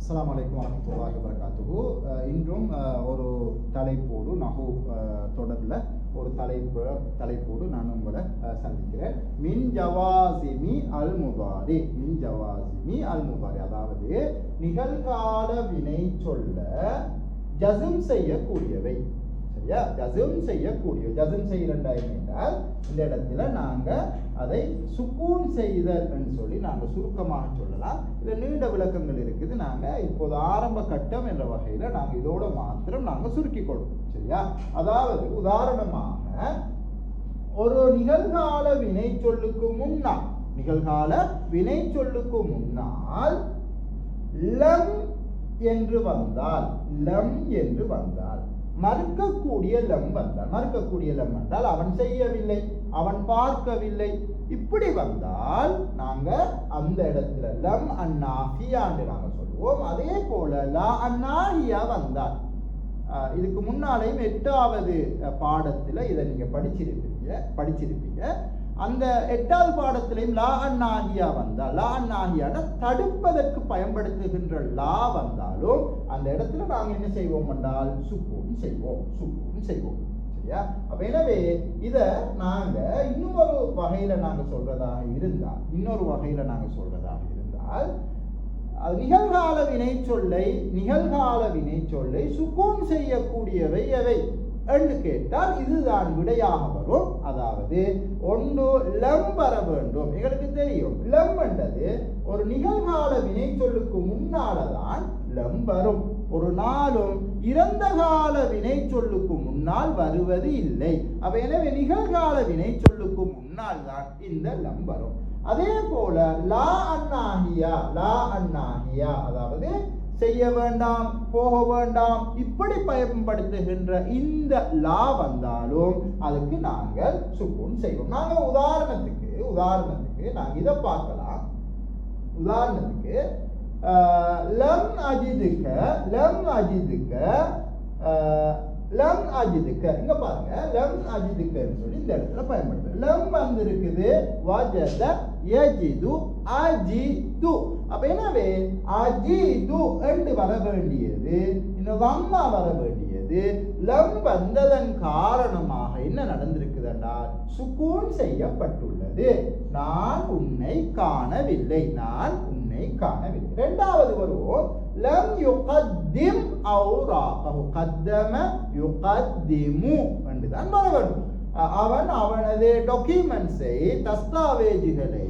அஸ்ஸலாமு அலைக்கும் வரஹ்மத்துல்லாஹி வபரகாத்துஹு. இன்றும் ஒரு தலைப்போடு நஹு தொடரில் ஒரு தலைப்போடு நான் உங்களை சந்திக்கிறேன். மின் ஜவாசிமி அல் முதாரி. அதாவது நிகழ்கால வினை சொல்ல ஜஸ்ம் செய்யக்கூடியவை. சரியா? ஜஸ்ம் செய்யறா என்றால் இந்த இடத்துல நாங்க அதை சுக்கூன் செய்தல் என்று சொல்லி நாங்க சுருக்கமாக சொல்லலாம். இதுல நீண்ட விளக்கங்கள் இருக்குது. நாங்க இப்போது ஆரம்ப கட்டம் என்ற வகையில நாங்க இதோட மாத்திரம் நாங்க சுருக்கிக் கொள்வோம். சரியா? அதாவது உதாரணமாக ஒரு நிகழ்கால வினை சொல்லுக்கு முன்னால் லம் என்று வந்தால் மறுக்கக்கூடிய லம் என்றால் அவன் செய்யவில்லை, அவன் பார்க்கவில்லை, இப்படி வந்தால் நாங்க அந்த இடத்துல லம் அன்னாஹியான்னு நாங்க சொல்லுவோம். அதே போல லா அன்னாஹியா வந்தால் இதுக்கு முன்னாலேயும் 8வது பாடத்துல இதை நீங்க படிச்சிருப்பீங்க. அந்த 8வது பாடத்திலையும் லா அன்னாஹியா வந்தால், லா அன்னாஹியான தடுப்பதற்கு பயன்படுத்துகின்ற லா வந்தாலும் அந்த இடத்துல நாங்க என்ன செய்வோம் என்றால் சுக்கூன் செய்வோம். சரியா? அப்ப எனவே இத நாங்க இன்னொரு வகையில நாங்க சொல்றதாக இருந்தால் நிகழ்கால வினை சொல்லை சுக்கூன் செய்யக்கூடியவை எவை என்று கேட்டால் இதுதான் விடையாக வரும். அதாவது ஒன்று லம் வர வேண்டும். எங்களுக்கு தெரியும் லம் என்றது ஒரு நிகழ்கால வினை சொல்லுக்கு முன்னால்தான் லம் வரும். ஒரு நாளும் இறந்த கால வினை சொல்லுக்கு முன்னால் வருவது இல்லை. அப்ப எனவே நிகழ்கால வினை சொல்லுக்கு முன்னால் தான் இந்த லம் வரும். அதே போல லா அன்னாஹியா அதாவது செய்ய வேண்டாம், போக வேண்டாம், இப்படி பயன்படுத்துகின்ற இந்த லா வந்தாலும் அதுக்கு நாங்கள் சுக்கூன் செய்வோம். நாங்க உதாரணத்துக்கு நாங்க இதை பார்க்கலாம். உதாரணத்துக்கு லம் அஜிதுக்க இங்க பாருங்க, லம் அஜிதுக்கன்னு சொல்லி இந்த இடத்துல பயன்படுத்து. லம் வந்து இருக்குது வஜத யஜிது அஜிது. அப்ப எனவே அஜிது என்று வர வேண்டியது, இன்னும் வம்மா வர வேண்டியது. லம் வந்ததன் காரணமாக என்ன நடந்திருக்குதுன்னா சுக்கூன் செய்யப்பட்டுள்ளது. நான் உன்னை காணவில்லை. இரண்டாவது வருவோம் லம் யுகத்திம் அவுராகஹு. கத்தம யுகத்திமு என்றுதான் வர வேண்டும். அவன் அவனது டாக்குமெண்ட்ஸை, தஸ்தாவேஜுகளை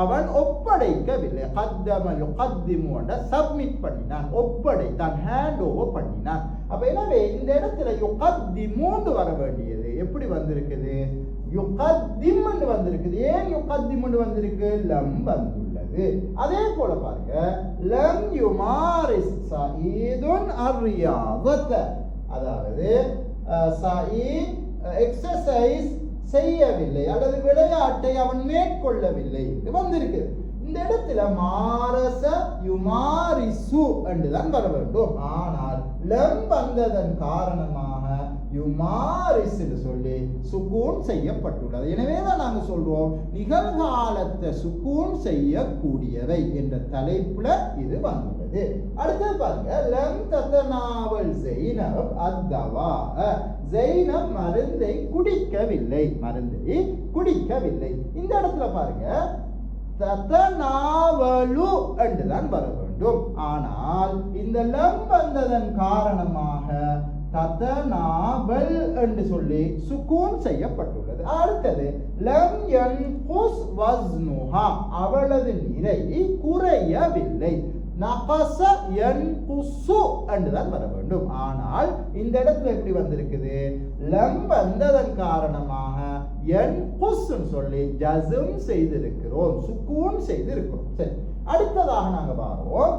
அவன் ஒப்படைக்கவில்லை. கத்தம யுகத்திமு என்ற சப்மிட் பண்ணினான், ஒப்படைத்தான், ஹேண்ட் ஓவர் பண்ணினான். அப்ப எனவே இந்த இடத்துல யுகத்திமுன்னு வர வேண்டியது எப்படி வந்திருக்குது? யுகத்திம் வந்திருக்குது. ஏன் யுகத்திம் வந்திருக்கு? லம் வந்துள்ளது. அதே போல பாருங்க, லம் யுமாரிஸ் சயீதுன் அர்ரியாதத. அதாவது சயீத் எக்ஸர்சைஸ் செய்யவில்லை அல்லது விளையாட்டை அவன் மேற்கொள்ளவில்லை வந்திருக்கு. இந்த இடத்துல மாரச யுமாரிசு என்றுதான் வர வேண்டும். ஆனால் லம் வந்ததன் காரணமாக யுமாரிஸ் சொல்லி சுக்கூன் செய்யப்பட்டுள்ளது. எனவேதான் நாங்க சொல்றோம் நிகழ்காலத்தை சுக்கூன் செய்யக்கூடியவை என்ற தலைப்புல இது வந்துள்ளது. அடுத்தது பாருங்க, லம் தத்தனாவல் ஸைனப் அத்தவா. ஸைனப் மருந்தை குடிக்கவில்லை. இந்த இடத்துல பாருங்க தத்தனாவலு என்றுதான் வர வேண்டும். ஆனால் இந்த லம் வந்ததன் காரணமாக ததனாபல் என்று சொல்லி சுக்கூன் செய்யப்பட்டுள்ளது. அடுத்தது லம் யன்குஸ் வஸ்னுஹா. அவளது நிறை குறையவில்லை. நகஸ யன்குஸு என்றுதான் வர வேண்டும். ஆனால் இந்த இடத்துல எப்படி வந்திருக்குது? லம் வந்ததன் காரணமாக யன்குஸ் சொல்லி ஜஸ்ம் செய்திருக்கிறோம், சுக்கூன் செய்திருக்கிறோம். சரி, அடுத்ததாக நாங்க பார்ப்போம்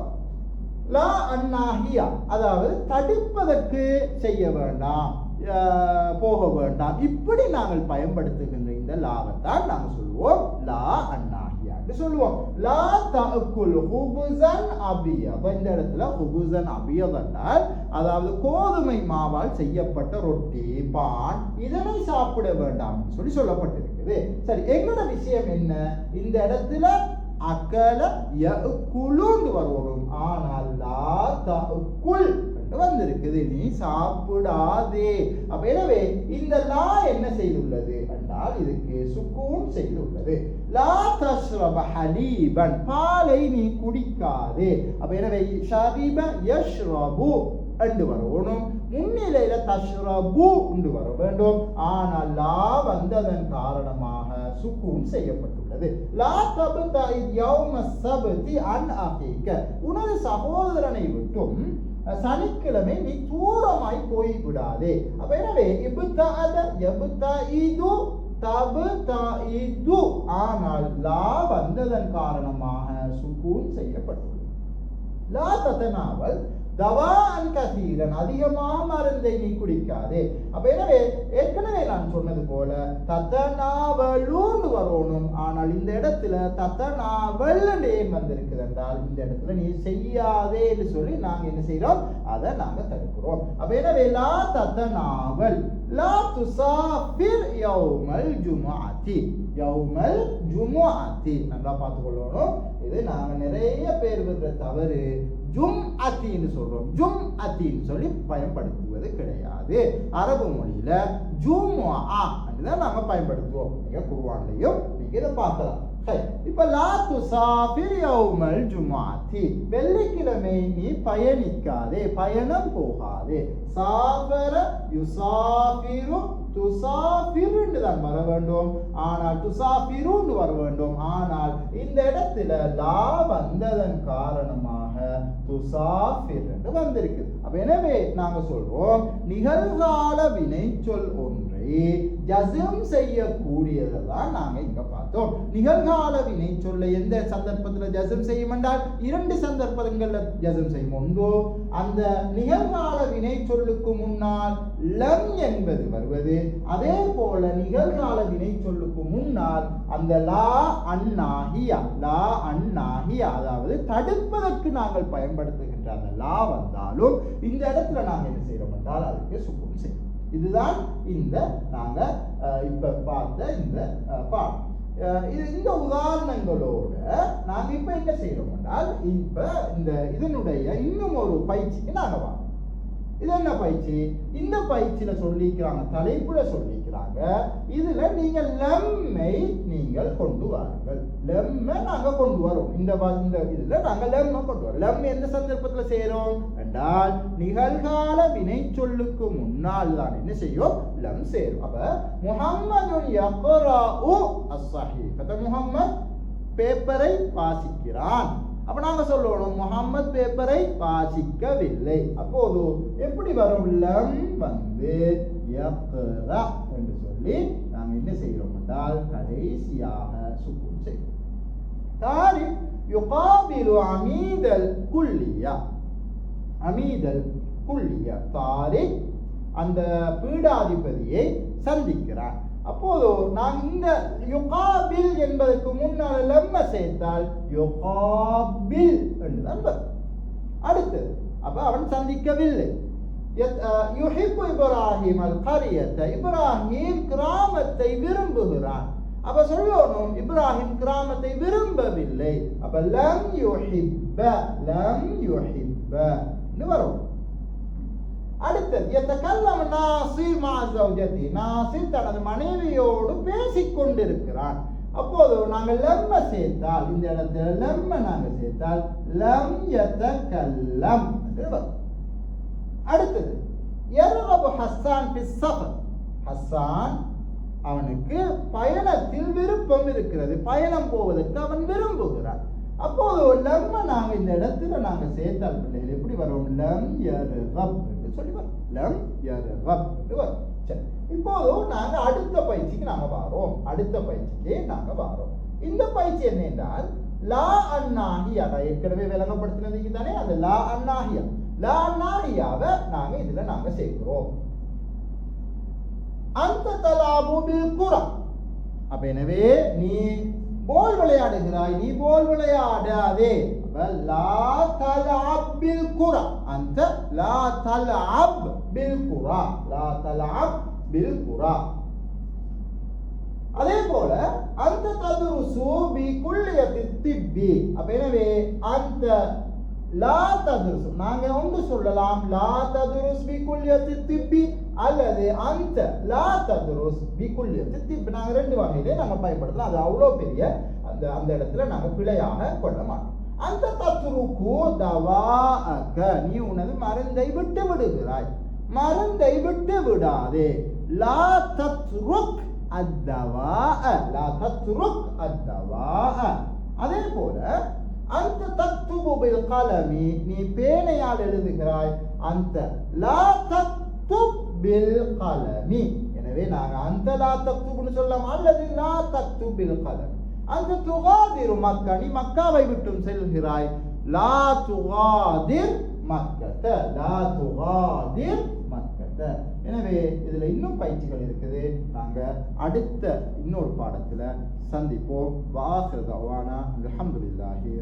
லா அன்னாஹியா. அதாவது தடுப்பதற்கு செய்ய வேண்டாம், போக வேண்டாம், இப்படி நாங்கள் பயன்படுத்துகின்ற இந்த லாவத்தான் நாங்கள் சொல்லுவோம் லா அன்னாஹியா என்று சொல்லுவோம். லா தஅக்குல் ஹுபுஸன் அபியத். இந்த இடத்துல ஹுபுஸன் அபியத் என்றால் அதாவது கோதுமை மாவால் செய்யப்பட்ட ரொட்டி, பான், இதனை சாப்பிட வேண்டாம் சொல்லி சொல்லப்பட்டிருக்குது. சரி, எங்களோட விஷயம் என்ன? இந்த இடத்துல அகல யகுலுன்னு வரணும். ஆனால் லா தகுல் வந்திருக்குது, நீ சாப்பிடாதே. அப்ப எனவே இந்த லா என்ன செய்துள்ளது என்றால் இதுக்கு சுக்கூன் செய்துள்ளது. லா தஷ்ரப ஹலீபன், பாலை நீ குடிக்காதே. அப்ப எனவே ஷரிப யஷ்ரபு என்று வரணும். முன்னிலையில தஷ்ரபு என்று வர வேண்டும். ஆனால் லா வந்ததன் காரணமாக சுக்கூன் செய்யப்பட்டுள்ளது. லா தப்தஇ யௌம ஸப்தி அன் அகீக, உனது சகோதரனை விட்டும் சனிக்கிழமை நீ தூரமாய் போய்விடாதே. அப்ப எனவே இப்தஅத யப்தஇது தப்தஇது, ஆனால் லா வந்ததன் காரணமாக சுக்கூன் செய்யப்பட்டுள்ளது. லா ததனாவல் தவான் கசீரன், அதிகமாக மருந்தை நீ குடிக்காதே. அப்ப எனவே ஏற்கனவே நான் சொன்னது போல தத்தனாவலூன்னு வரணும். ஆனால் இந்த இடத்துல தத்தனாவல் ஏன் வந்திருக்குது என்றால் இந்த இடத்துல நீ செய்யாதே என்று சொல்லி நாங்க என்ன செய்யறோம், அதை நாங்க தடுக்கிறோம். அப்ப எனவே லா தத்தனாவல் லா துசாஃபிர் யௌமல் ஜுமுஅத்தி, யௌமல் ஜுமுஅத்தி நல்லா பார்த்துக்கொள்ளணும். இது நாங்க நிறைய பேர் விடுற தவறு, ஜும் அத்தின்னு சொல்றோம். ஜும் அத்தின்னு சொல்லி பயன்படுத்துவது கிடையாது. அரபு மொழியில ஜும்ஆ தான் நாங்க பயன்படுத்துவோம். நீங்க குர்ஆன்லயும் நீங்க இதை பார்க்கலாம். இப்ப லா துசாஃபிர் யௌமல் ஜுமுஅத்தி, வெள்ளிக்கிழமை நீ பயணிக்காதே, பயணம் போகாதே. சாஃபர யுசாஃபிரு துசாஃபிருன்னு தான் வர வேண்டும். ஆனால் துசாஃபிருன்னு வர வேண்டும். ஆனால் இந்த இடத்துல லா வந்ததன் காரணமாக துசாஃபிர் என்று வந்திருக்கு. அப்ப எனவே நாங்க சொல்றோம் நிகழ்கால வினை சொல் ஒன்றை ஜஸ்ம் செய்யக்கூடியதான் நாங்க இங்க பார்த்தோம். நிகழ்கால வினை சொல்ல எந்த சந்தர்ப்பத்தில் ஜஸ்ம் செய்யும் என்றால் இரண்டு சந்தர்ப்பங்கள்ல ஜஸ்ம் செய்யும். ஒன்று அந்த நிகழ்கால வினை சொல்லுக்கு முன்னால் லம் என்பது வருவது, அதே போல நிகழ்கால வினை சொல்லுக்கு முன்னால் அந்த லா அன்னாஹியா, லா அன்னாஹியா அதாவது தடுப்பதற்கு நாங்கள் பயன்படுத்துகின்ற அந்த லா வந்தாலும் இந்த இடத்துல நாங்கள் என்ன செய்யறோம் என்றால் அதுக்கு சுக்கூன் செய்யும். இதுதான் இந்த நாங்க இப்ப பார்த்த இந்த பாடம். இந்த உதாரணங்களோட நாங்க இப்ப என்ன செய்யறோம் என்றால் இப்ப இந்த இதனுடைய இன்னும் ஒரு பயிற்சிக்கு நாங்க வரோம். இது என்ன பயிற்சி? இந்த பயிற்சியில சொல்லிக்கிறாங்க, தலைப்புல சொல்லிக்கிறாங்க, இதுல நீங்க லம்மை நீங்கள் கொண்டு வாருங்கள். லம்மை நாங்க கொண்டு வரோம். இந்த இதுல நாங்க லம்மை கொண்டு வரோம். லம் எந்த சந்தர்ப்பத்துல செய்யறோம் என்றால் நிகழ்கால வினை சொல்லுக்கு முன்னால் தான் என்ன செய்யும், லம் சேரும். அப்ப முஹம்மதுன் யக்ரஉ அஸ்ஸஹீஃபத, முஹம்மத் பேப்பரை வாசிக்கிறான். அப்ப நாங்க சொல்லணும் முஹம்மத் பேப்பரை வாசிக்கவில்லை. அப்போது எப்படி வரும், லம் வந்து யக்ரா என்று சொல்லி நாங்க என்ன செய்யறோம் என்றால் கடைசியாக சுக்கூன் செய்கிறோம். தாரிக் யுகாபிலு அமீதல் குல்லியா, அமீதல் குல்லியா, தாரிக் அந்த பீடாதிபதியை சந்திக்கிறான். அப்போது நான் இந்த யுகாபில் என்பதற்கு முன்னால் லம்ம சேர்த்தால் யுகாபில் என்றுதான் வரும். அடுத்தது அப்ப அவன் சந்திக்கவில்லை. யுஹிப்பு இப்ராஹிம் அல் கரியத்தை, இப்ராஹிம் கிராமத்தை விரும்புகிறான். அப்ப சொல்லணும் இப்ராஹிம் கிராமத்தை விரும்பவில்லை. அப்ப லம் யுஹிப்ப, லம் யுஹிப்ப வரும். அடுத்தது யதகல்லம் நாசிர் மா ஜௌஜதி, நாசிர் தனது மனைவியோடு பேசிக் கொண்டிருக்கிறான். அப்போது நாங்கள் லம்ம சேர்த்தால் இந்த இடத்துல லம்ம நாங்கள் சேர்த்தால் லம் யதகல்லம் என்று வரும். அடுத்தது யர்கபு ஹஸ்ஸான் ஃபி ஸஃபர், ஹஸ்ஸான் அவனுக்கு பயணத்தில் விருப்பம் இருக்கிறது, பயணம் போவதற்கு அவன் விரும்புகிறான். அப்போது லம்ம நாங்க இந்த இடத்துல நாங்க சேர்த்தால் பிள்ளைகள் எப்படி வரும், லம் யர்கப் என்று சொல்லி வரும். லம் யர்கப் என்று வரும். சரி, இப்போது நாங்க அடுத்த பயிற்சிக்கு நாங்க வாரோம். அடுத்த பயிற்சிக்கு நாங்க வாரோம். இந்த பயிற்சி என்ன என்றால் லா அன்னாஹியா, ஏற்கனவே விளங்கப்படுத்தினதுக்கு தானே அந்த லா அன்னாஹியா, லா அன்னாஹியாவை நாங்க இதுல நாங்க சேர்க்கிறோம். அந்த தலாபு பில் குரா, அப்ப எனவே நீ போல் விளையாடுகிறாய், நீ போல் விளையாடாதே. லா தலஅப் பில் குரா, அந்த லா தலஅப் பில் குரா, லா தலஅப் பில் குரா. அதே போல அந்த ததுருசு பி குல்லியத்தி திப்பி. அப்ப எனவே அந்த லா ததுருஸ் நாங்க ஒன்று சொல்லலாம், லா ததுருஸ் பி குல்லியத்தி திப்பி அல்லது அந்த லா ததுருஸ் பி குல்லியத்தி திப்பி. நாங்க ரெண்டு வகையிலே நாங்க பயன்படுத்தலாம். அது அவ்வளோ பெரிய அந்த இடத்துல நாங்க பிழையாக கொள்ள மாட்டோம். அந்த தத்ருக்கு தவாஅக, நீ உனது மருந்தை விட்டு விடுகிறாய், மருந்தை விட்டு விடாதே. லா தத்ருக் அத்தவாஅ, லா தத்ருக் அத்தவாஅ. அதே போல அந்த தக்துபு பில் கலமி, நீ பேனையால் எழுதுகிறாய், அந்த லா தக்துப் பில் கலமி. எனவே நாங்க அந்த லா தக்துப்னு சொல்லலாம் அல்லது லா தக்துப் பில் கலமி. அந்த துகாதிரு மக்கா, நீ மக்காவை விட்டும் செல்கிறாய், லா துகாதிர் மக்கத, லா துகாதிர் மக்கத. எனவே இதுல இன்னும் பயிற்சிகள் இருக்குது. நாங்க அடுத்த இன்னொரு பாடத்துல சந்திப்போம். வாஹிரு தஅவானா அல்ஹம்துலில்லாஹி.